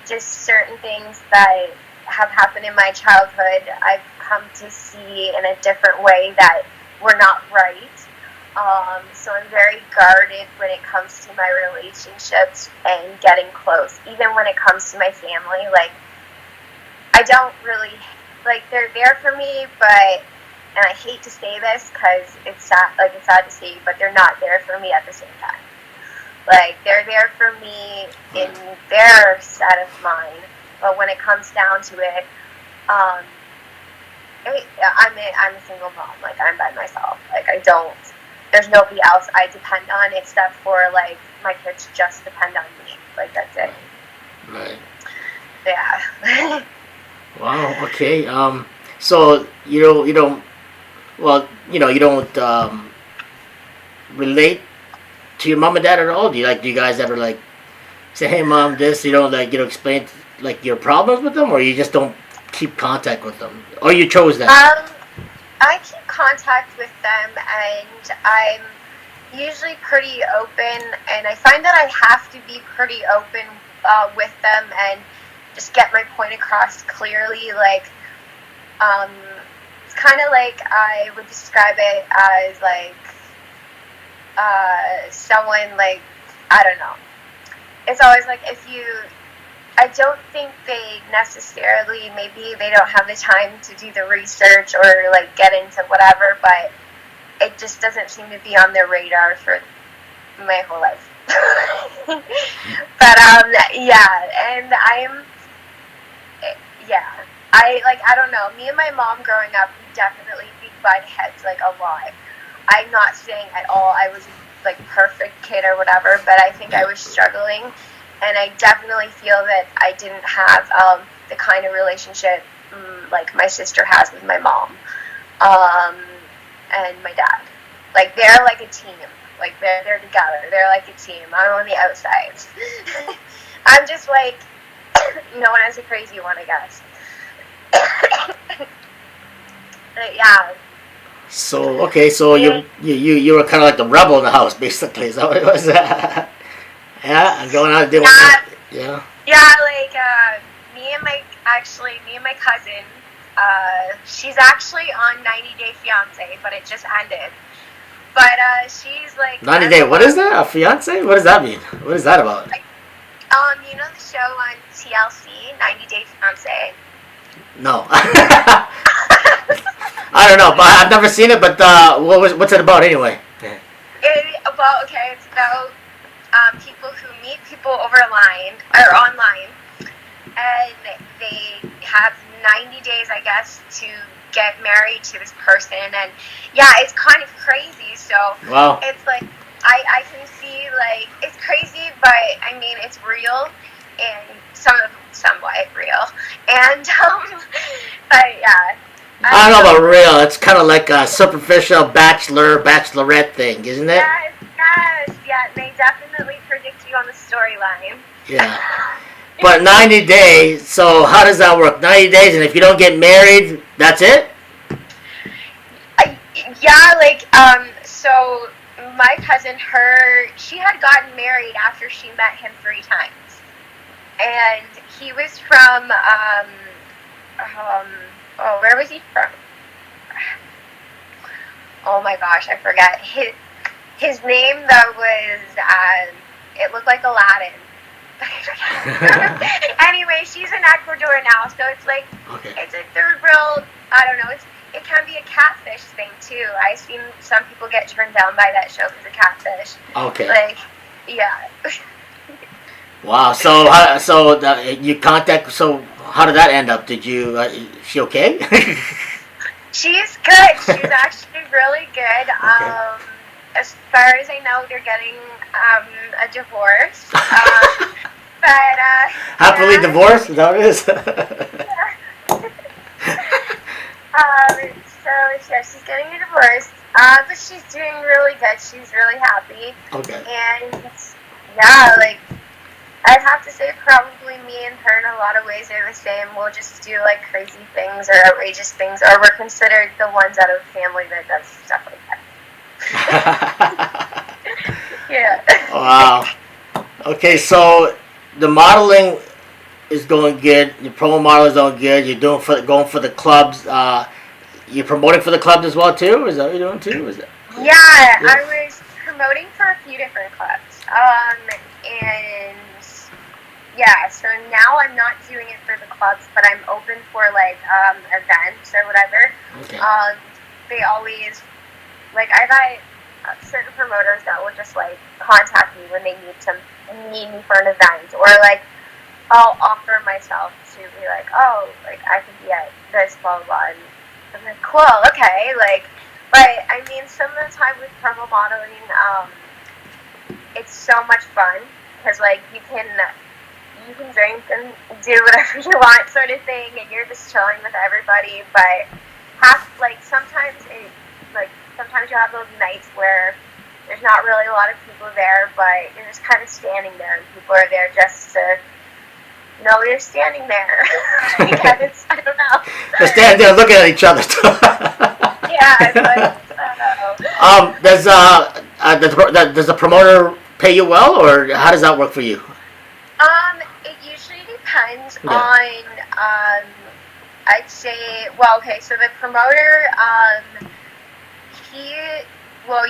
just certain things that have happened in my childhood, I've come to see in a different way that were not right. So I'm very guarded when it comes to my relationships and getting close. Even when it comes to my family, like, I don't really, like, they're there for me, but, and I hate to say this because it's sad to say, but they're not there for me at the same time. Like, they're there for me in their set of mind, but when it comes down to it, I'm a single mom. Like, I'm by myself. Like, there's nobody else I depend on except for, like, my kids just depend on me. Like, that's it. Right. Yeah. Wow, okay. So, you don't relate to your mom and dad at all? Do you guys ever like say, hey mom, this, explain like your problems with them, or you just don't keep contact with them, or you chose that? I keep contact with them, and I'm usually pretty open, and I find that I have to be pretty open with them and just get my point across clearly. Like, it's kind of like I would describe it as like someone like, I don't know. It's always like I don't think they necessarily, maybe they don't have the time to do the research or like get into whatever, but it just doesn't seem to be on their radar for my whole life. But yeah, and I don't know, me and my mom growing up, we definitely butt heads like a lot. I'm not saying at all I was like perfect kid or whatever, but I think I was struggling, and I definitely feel that I didn't have the kind of relationship like my sister has with my mom and my dad. Like, they're like a team. Like, they're together. They're like a team. I'm on the outside. I'm just like known as a crazy one, I guess. But yeah. So okay, so you were kind of like the rebel in the house, basically. Is that what it was? Yeah, I'm going out and doing that. Yeah. Yeah, like me and my cousin. She's actually on 90 Day Fiance, but it just ended. But she's like 90 Day. What is that? A fiance? What does that mean? What is that about? Like, you know the show on TLC, 90 Day Fiance? No. I don't know, but I've never seen it. But what's it about anyway? It's about people who meet people online, and they have 90 days, I guess, to get married to this person. And yeah, it's kind of crazy. So wow. It's like I can see, like, it's crazy, but I mean, it's real and somewhat real. And but yeah. I don't know about real. It's kind of like a superficial bachelorette thing, isn't it? Yes, yeah. They definitely predict you on the storyline. Yeah. But 90 days, so how does that work? 90 days, and if you don't get married, that's it? Yeah, like, so my cousin, she had gotten married after she met him 3 times. And he was from, where was he from? Oh my gosh, I forget. His name, though, was, it looked like Aladdin. Anyway, she's in Ecuador now, so it's like, okay. It's a third world, I don't know, it can be a catfish thing, too. I've seen some people get turned down by that show because of catfish. Okay. Like, yeah. Wow, so you contact, so how did that end up? Did you, she okay? She's good. She's actually really good. Okay. As far as I know, they're getting a divorce. But happily divorced? Is that what it is? So she's getting a divorce. But she's doing really good. She's really happy. Okay. And yeah, like, I'd have to say probably me and her in a lot of ways are the same. We'll just do like crazy things or outrageous things, or we're considered the ones out of the family that does stuff like that. Yeah. Wow. Okay, so the modeling is going good. Your promo model is going good. You're going for the clubs. You're promoting for the clubs as well too. Is that what you're doing too? Is that? Yeah, I was promoting for a few different clubs. And yeah, so now I'm not doing it for the clubs, but I'm open for like events or whatever. Okay. They always, like, I've had certain promoters that will just like contact me when they need me for an event, or like I'll offer myself to be like, oh, like I can be at this blah blah blah, and I'm like, cool, okay, like, but I mean, some of the time with promo modeling, it's so much fun because like you can drink and do whatever you want, sort of thing, and you're just chilling with everybody. But sometimes you have those nights where there's not really a lot of people there, but you're just kind of standing there, and people are there just to know you're standing there. I don't know. They're standing there looking at each other. Yeah, but does the promoter pay you well, or how does that work for you? It usually depends on, I'd say, so the promoter,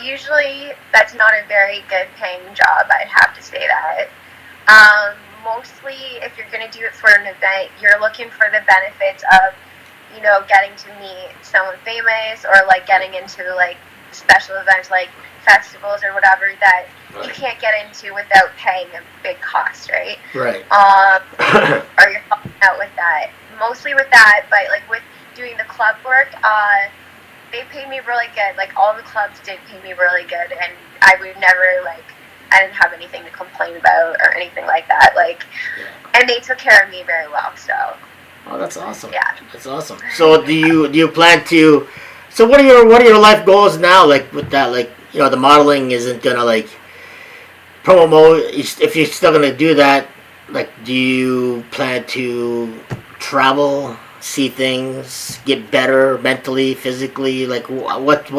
usually that's not a very good paying job, I'd have to say that. Mostly, if you're going to do it for an event, you're looking for the benefits of, getting to meet someone famous, or, like, getting into, like, special events, like festivals or whatever, that you can't get into without paying a big cost, right? Right. Or you're helping out with that. Mostly with that, but, like, with doing the club work, they paid me really good. Like, all the clubs did pay me really good, and I would never, like, I didn't have anything to complain about or anything like that. Like, and they took care of me very well, so. Oh, that's awesome. Yeah. That's awesome. So do you plan to, so what are your life goals now, like, with that? Like, the modeling isn't gonna, like, promo, if you're still gonna do that, like, do you plan to travel, see things, get better mentally, physically? Like, what's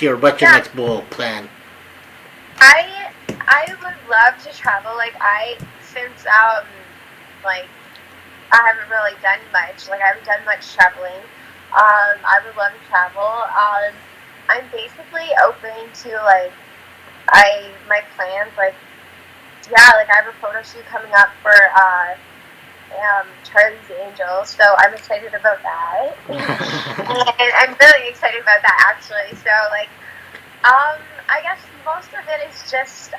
your next goal plan? I would love to travel. Like, since like, I haven't really done much. Like, I haven't done much traveling. I would love to travel. I'm basically open to, like, my plans, like, like, I have a photo shoot coming up for Charlie's Angels, so I'm excited about that. And I'm really excited about that, actually. So, like, I guess most of it is just,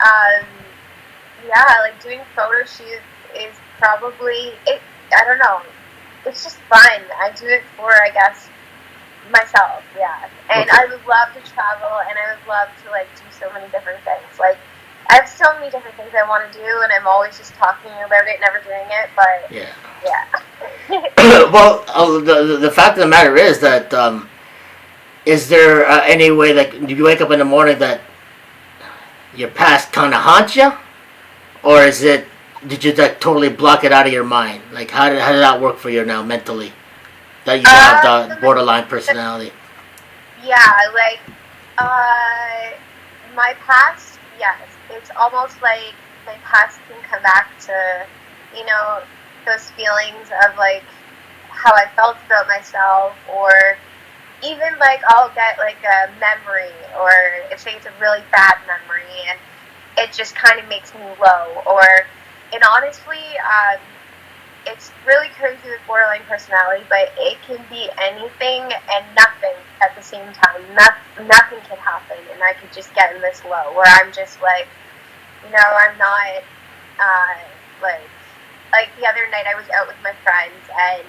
like, doing photo shoots is probably, I don't know, it's just fun. I do it for, I guess, myself, and I would love to travel, and I would love to, like, do so many different things. Like, I have so many different things I want to do, and I'm always just talking about it, never doing it, but, Well, the fact of the matter is that, is there any way, like, do you wake up in the morning that your past kind of haunts you? Or did you, like, totally block it out of your mind? Like, how did that work for you now, mentally? That you have the borderline personality? Yeah, like, my past, yes. It's almost like my past can come back to, those feelings of, like, how I felt about myself, or even, like, I'll get, like, a memory, or say it's a really bad memory, and it just kind of makes me low, and honestly, it's really crazy with borderline personality, but it can be anything and nothing at the same time. Nothing can happen, and I could just get in this low, where I'm just, like, I'm not, like the other night I was out with my friends, and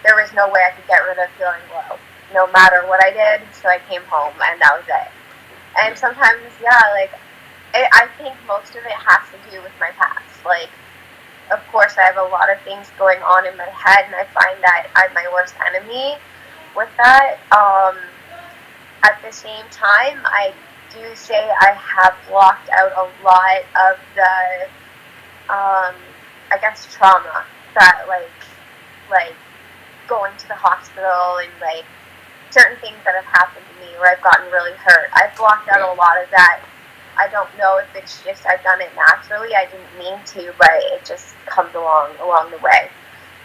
there was no way I could get rid of feeling low, no matter what I did, so I came home, and that was it. And sometimes, like, I think most of it has to do with my past. Like, of course, I have a lot of things going on in my head, and I find that I'm my worst enemy with that. At the same time, I do say I have blocked out a lot of the, I guess, trauma that, like going to the hospital, and, like, certain things that have happened to me where I've gotten really hurt. I've blocked out a lot of that. I don't know if it's just I've done it naturally. I didn't mean to, but it just comes along the way.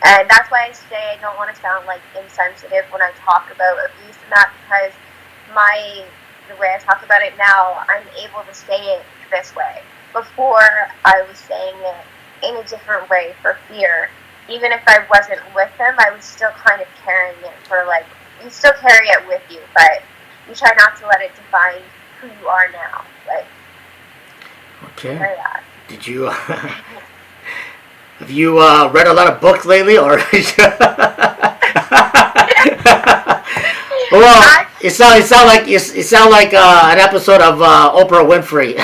And that's why I say I don't want to sound, like, insensitive when I talk about abuse and that, because the way I talk about it now, I'm able to say it this way. Before, I was saying it in a different way for fear. Even if I wasn't with them, I was still kind of carrying it for, like, you still carry it with you, but you try not to let it define who you are now. Like, okay. Did you, have you read a lot of books lately, or? Well, it sound like an episode of Oprah Winfrey.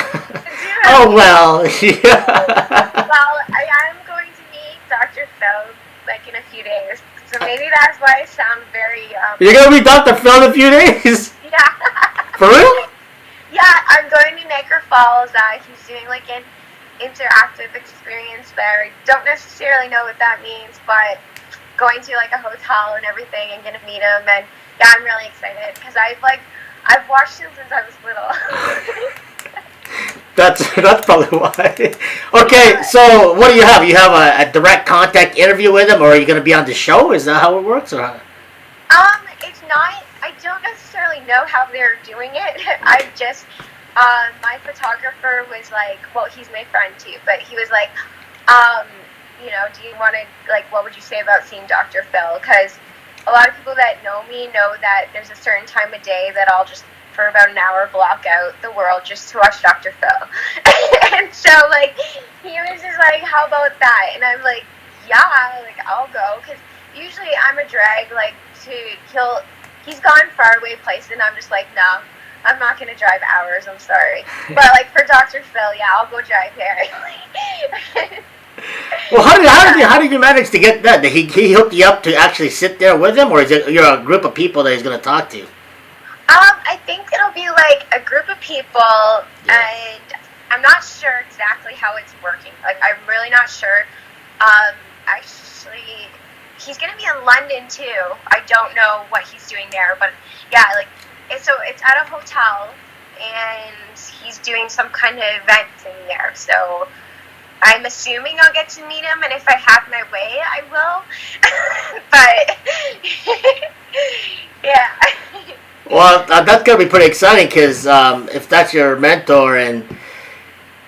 Oh well. Well, I am going to meet Dr. Phil, like, in a few days, so maybe that's why I sound very. You're gonna meet Dr. Phil in a few days? Yeah. For real? Yeah, I'm going to Niagara Falls. He's doing like an interactive experience there. I don't necessarily know what that means, but going to like a hotel and everything and gonna meet him. And yeah, I'm really excited because I've watched him since I was little. That's probably why. Okay, so what do you have? You have a direct contact interview with him, or are you going to be on the show? Is that how it works, or how? It's not. I don't necessarily know how they're doing it. I just, my photographer was like, well, he's my friend too, but he was like, do you want to, like, what would you say about seeing Dr. Phil? Because a lot of people that know me know that there's a certain time of day that I'll just, for about an hour, block out the world just to watch Dr. Phil. And so, like, he was just like, how about that? And I'm like, yeah, like, I'll go. Because usually I'm a drag, like, he's gone far away places, and I'm just like, no, I'm not going to drive hours, I'm sorry. But, like, for Dr. Phil, yeah, I'll go drive there. Well, how did you manage to get that? Did he hooked you up to actually sit there with him, or is it you're a group of people that he's going to talk to? I think it'll be like a group of people, and I'm not sure exactly how it's working. Like, I'm really not sure. Actually, he's going to be in London too. I don't know what he's doing there, but yeah, like, so it's at a hotel, and he's doing some kind of event thing there. So I'm assuming I'll get to meet him, and if I have my way, I will. But yeah. Well, that's going to be pretty exciting because if that's your mentor, and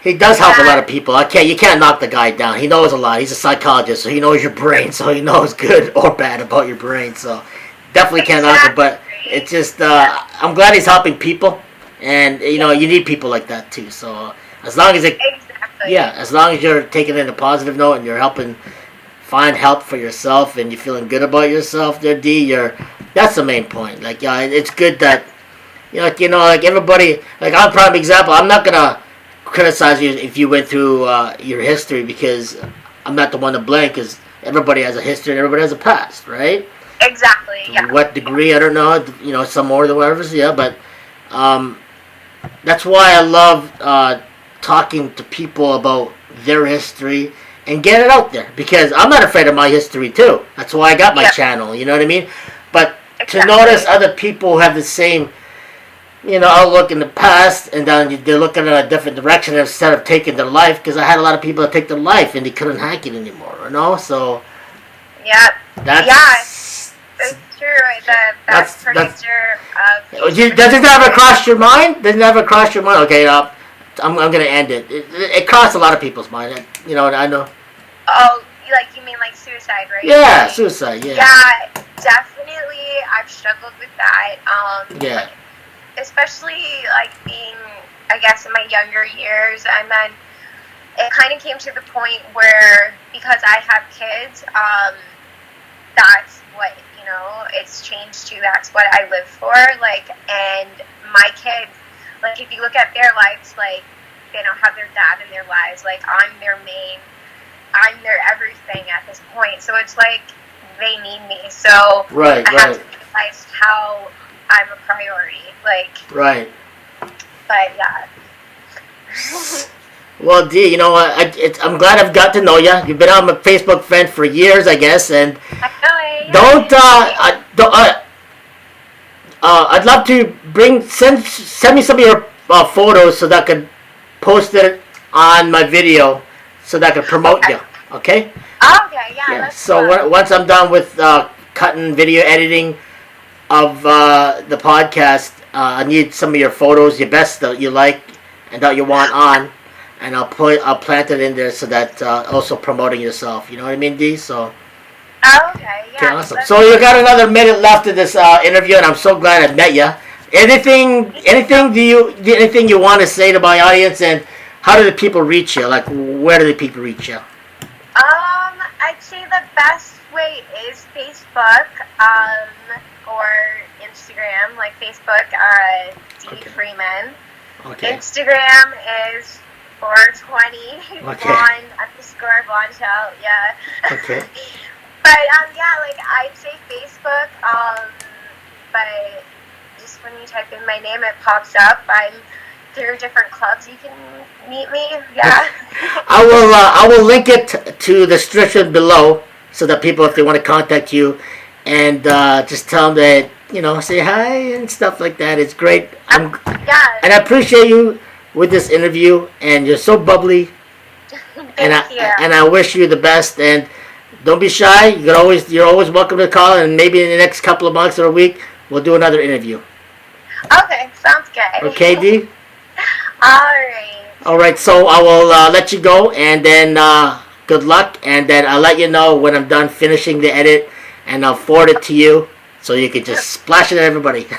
he does help a lot of people. You can't knock the guy down. He knows a lot. He's a psychologist, so he knows your brain, so he knows good or bad about your brain. So definitely can't knock it. But it's just I'm glad he's helping people, and you need people like that too. So as long as as long as you're taking it in a positive note and you're helping find help for yourself and you're feeling good about yourself, there, Dee, that's the main point. Like, it's good that, like everybody, like, I'm a prime example. I'm not going to criticize you if you went through your history because I'm not the one to blame because everybody has a history and everybody has a past, right? Exactly, yeah. To what degree, I don't know, some more than whatever, but that's why I love talking to people about their history and get it out there because I'm not afraid of my history too. That's why I got my channel, you know what I mean? But to notice other people who have the same, outlook in the past, and then they're looking in a different direction instead of taking their life, because I had a lot of people that take their life and they couldn't hack it anymore, so... Yeah. That's true. That's predictor of... Does it never cross your mind? Does it never cross your mind? Okay, I'm going to end it. It crossed a lot of people's mind, I know. Oh, you mean like suicide, right? Yeah, suicide, yeah. Yeah, definitely. I've struggled with that. Yeah. Especially, like, being, I guess, in my younger years. And then it kind of came to the point where, because I have kids, that's what, it's changed to, that's what I live for. Like, and my kids, like, if you look at their lives, like, they don't have their dad in their lives. Like, I'm their everything at this point. So it's like they need me. So I have to realize how I'm a priority. Like, right. But yeah. Well, Dee, you know what? I'm glad I've got to know you. You've been on my Facebook friend for years, I guess, and I'd love to send me some of your photos so that I could post it on my video so that I could promote you. Okay? Okay, yeah. So once I'm done with cutting video editing of the podcast, I need some of your photos, your best that you like and that you want on, and I'll plant it in there so that also promoting yourself. You know what I mean, Dee? So. Okay, yeah. Okay, awesome. So you got another minute left of this interview, and I'm so glad I met you. Anything you want to say to my audience, and how do the people reach you? Like, where do the people reach you? I'd say the best way is Facebook, or Instagram. Like Facebook, Dee Freemon. Okay. Instagram is 420 blonde_blondshell. Yeah. Okay. But yeah, like, I'd say Facebook. But just when you type in my name, it pops up. I'm through different clubs you can meet me. Yeah. I will link it to the description below so that people, if they want to contact you, and just tell them that, you know, say hi and stuff like that. It's great. Yeah. And I appreciate you with this interview, and you're so bubbly. Thank you. And I wish you the best. And don't be shy. You're always welcome to call. And maybe in the next couple of months or a week, we'll do another interview. Okay, sounds good. Okay, Dee? Alright. Alright, so I will let you go, and then good luck, and then I'll let you know when I'm done finishing the edit, and I'll forward it to you so you can just splash it at everybody. Okay,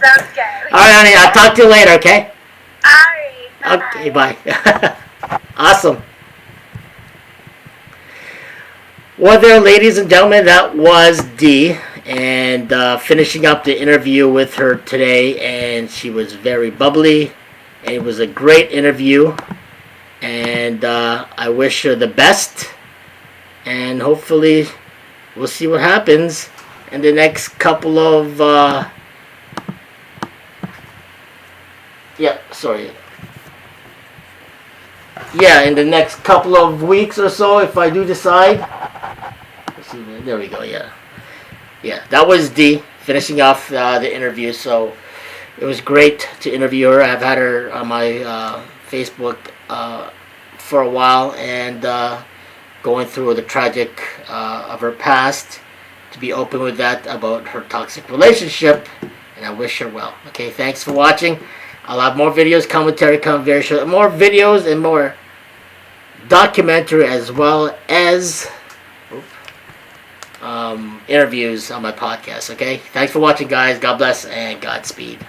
sounds good. Alright, honey, I'll talk to you later, okay? Alright. Okay, bye. Awesome. Well, there, ladies and gentlemen, that was Dee. And finishing up the interview with her today, and she was very bubbly, and it was a great interview, and I wish her the best, and hopefully we'll see what happens in the next couple of in the next couple of weeks or so, if I do decide. Let's see, there we go. Yeah, that was Dee finishing off the interview. So it was great to interview her. I've had her on my Facebook for a while, and going through the tragic of her past, to be open with that about her toxic relationship, and I wish her well. Okay, thanks for watching. I'll have more videos, commentary coming very shortly. More videos and more documentary, as well as interviews on my podcast. Okay, thanks for watching, guys. God bless and Godspeed.